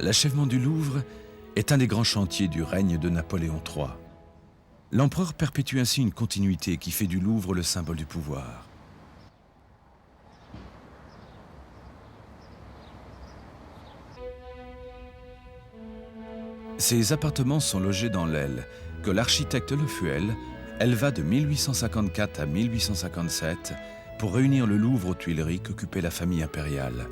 L'achèvement du Louvre est un des grands chantiers du règne de Napoléon III. L'empereur perpétue ainsi une continuité qui fait du Louvre le symbole du pouvoir. Ces appartements sont logés dans l'aile que l'architecte Le Fuel éleva de 1854 à 1857 pour réunir le Louvre aux Tuileries qu'occupait la famille impériale.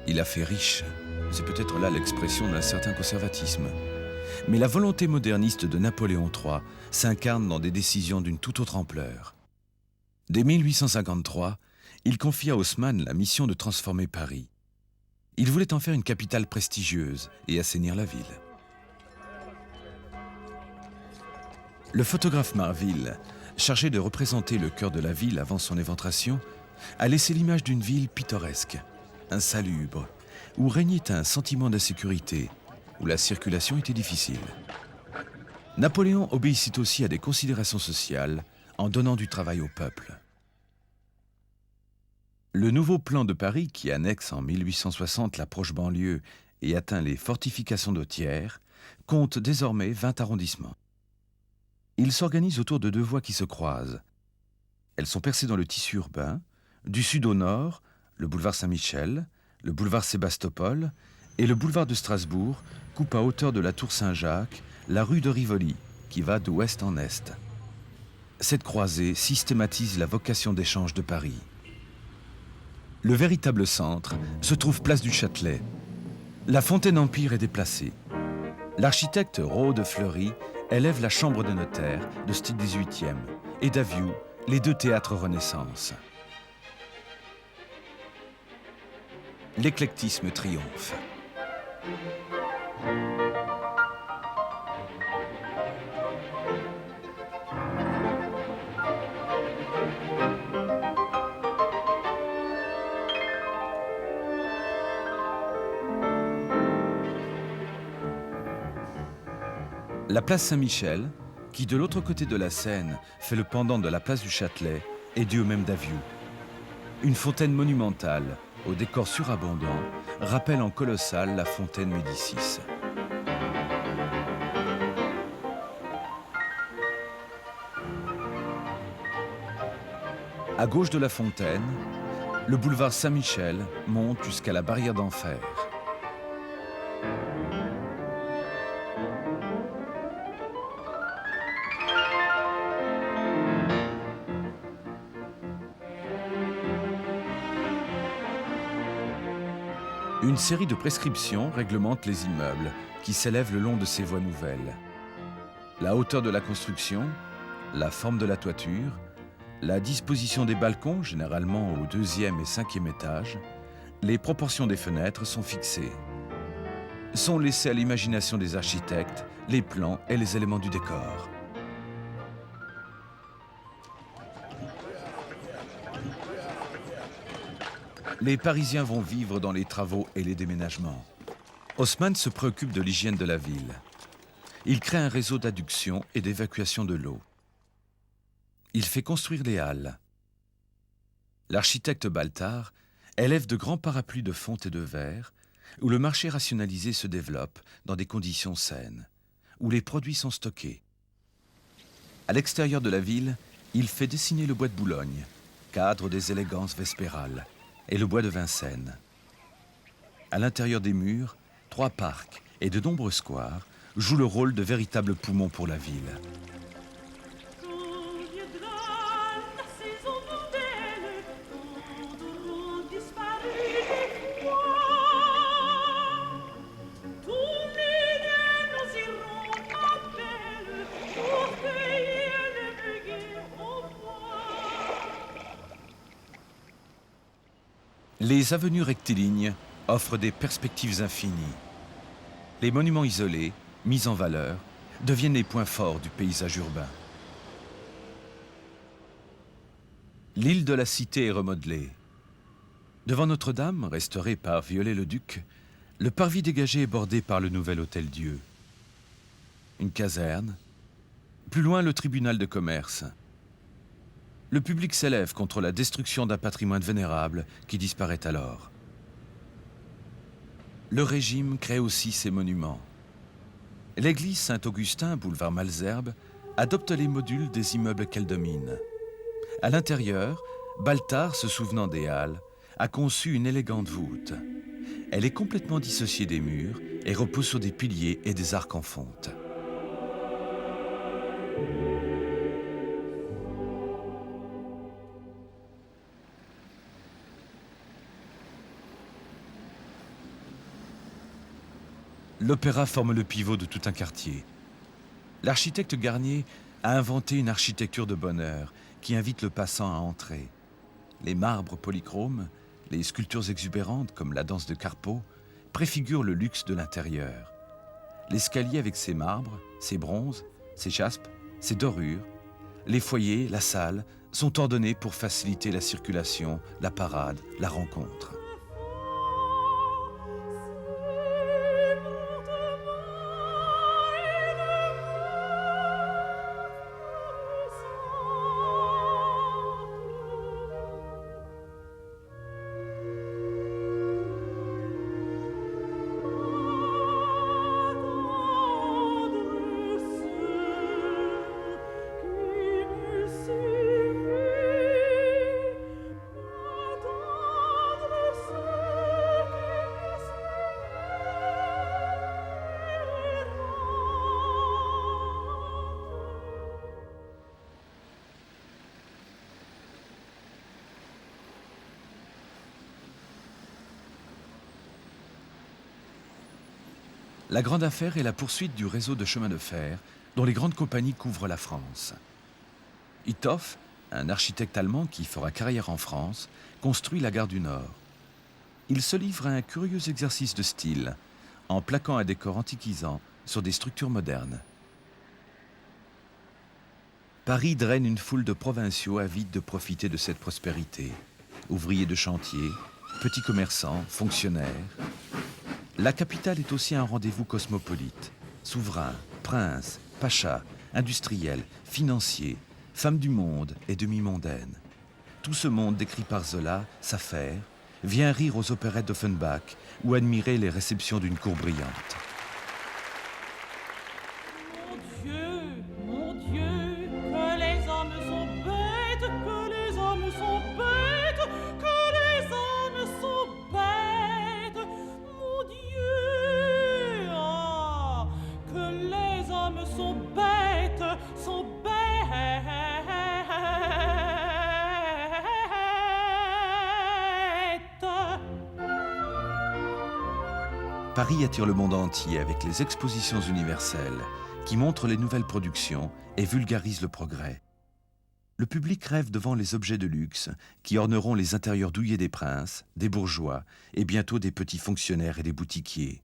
Il a fait riche, c'est peut-être là l'expression d'un certain conservatisme. Mais la volonté moderniste de Napoléon III s'incarne dans des décisions d'une toute autre ampleur. Dès 1853, il confie à Haussmann la mission de transformer Paris. Il voulait en faire une capitale prestigieuse et assainir la ville. Le photographe Marville, chargé de représenter le cœur de la ville avant son éventration, a laissé l'image d'une ville pittoresque, insalubre, où régnait un sentiment d'insécurité, où la circulation était difficile. Napoléon obéissait aussi à des considérations sociales en donnant du travail au peuple. Le nouveau plan de Paris, qui annexe en 1860 la proche banlieue et atteint les fortifications de Thiers, compte désormais 20 arrondissements. Il s'organise autour de deux voies qui se croisent. Elles sont percées dans le tissu urbain, du sud au nord, le boulevard Saint-Michel, le boulevard Sébastopol et le boulevard de Strasbourg coupe à hauteur de la tour Saint-Jacques la rue de Rivoli, qui va d'ouest en est. Cette croisée systématise la vocation d'échange de Paris. Le véritable centre se trouve place du Châtelet. La fontaine Empire est déplacée. L'architecte Rode Fleury élève la chambre de notaire de style 18e et Daviou, les deux théâtres Renaissance. L'éclectisme triomphe. La place Saint-Michel, qui de l'autre côté de la Seine fait le pendant de la place du Châtelet, est due au même Daviou. Une fontaine monumentale, au décor surabondant, rappelle en colossal la fontaine Médicis. À gauche de la fontaine, le boulevard Saint-Michel monte jusqu'à la barrière d'enfer. Une série de prescriptions réglemente les immeubles qui s'élèvent le long de ces voies nouvelles. La hauteur de la construction, la forme de la toiture, la disposition des balcons, généralement au 2e et 5e étage, les proportions des fenêtres sont fixées. Sont laissés à l'imagination des architectes les plans et les éléments du décor. Les Parisiens vont vivre dans les travaux et les déménagements. Haussmann se préoccupe de l'hygiène de la ville. Il crée un réseau d'adduction et d'évacuation de l'eau. Il fait construire des halles. L'architecte Baltard élève de grands parapluies de fonte et de verre où le marché rationalisé se développe dans des conditions saines, où les produits sont stockés. À l'extérieur de la ville, il fait dessiner le bois de Boulogne, cadre des élégances vespérales, et le bois de Vincennes. À l'intérieur des murs, 3 parcs et de nombreux squares jouent le rôle de véritables poumons pour la ville. Les avenues rectilignes offrent des perspectives infinies. Les monuments isolés, mis en valeur, deviennent les points forts du paysage urbain. L'île de la Cité est remodelée. Devant Notre-Dame, restaurée par Viollet-le-Duc, le parvis dégagé est bordé par le nouvel Hôtel-Dieu. Une caserne, plus loin le tribunal de commerce. Le public s'élève contre la destruction d'un patrimoine vénérable qui disparaît alors. Le régime crée aussi ses monuments. L'église Saint-Augustin, boulevard Malesherbes, adopte les modules des immeubles qu'elle domine. À l'intérieur, Baltard, se souvenant des Halles, a conçu une élégante voûte. Elle est complètement dissociée des murs et repose sur des piliers et des arcs en fonte. L'opéra forme le pivot de tout un quartier. L'architecte Garnier a inventé une architecture de bonheur qui invite le passant à entrer. Les marbres polychromes, les sculptures exubérantes comme la danse de Carpeau, préfigurent le luxe de l'intérieur. L'escalier avec ses marbres, ses bronzes, ses jaspes, ses dorures, les foyers, la salle, sont ordonnés pour faciliter la circulation, la parade, la rencontre. La grande affaire est la poursuite du réseau de chemin de fer dont les grandes compagnies couvrent la France. Hittorf, un architecte allemand qui fera carrière en France, construit la gare du Nord. Il se livre à un curieux exercice de style, en plaquant un décor antiquisant sur des structures modernes. Paris draine une foule de provinciaux avides de profiter de cette prospérité. Ouvriers de chantier, petits commerçants, fonctionnaires. La capitale est aussi un rendez-vous cosmopolite. Souverains, princes, pachas, industriels, financiers, femmes du monde et demi-mondaines. Tout ce monde décrit par Zola s'affaire, vient rire aux opérettes d'Offenbach ou admirer les réceptions d'une cour brillante. Mon Dieu, que les hommes sont bêtes, que les hommes sont bêtes, que les hommes sont bêtes. Mon Dieu, ah, que les hommes sont bêtes, sont bêtes. Paris attire le monde entier avec les expositions universelles qui montrent les nouvelles productions et vulgarisent le progrès. Le public rêve devant les objets de luxe qui orneront les intérieurs douillés des princes, des bourgeois et bientôt des petits fonctionnaires et des boutiquiers.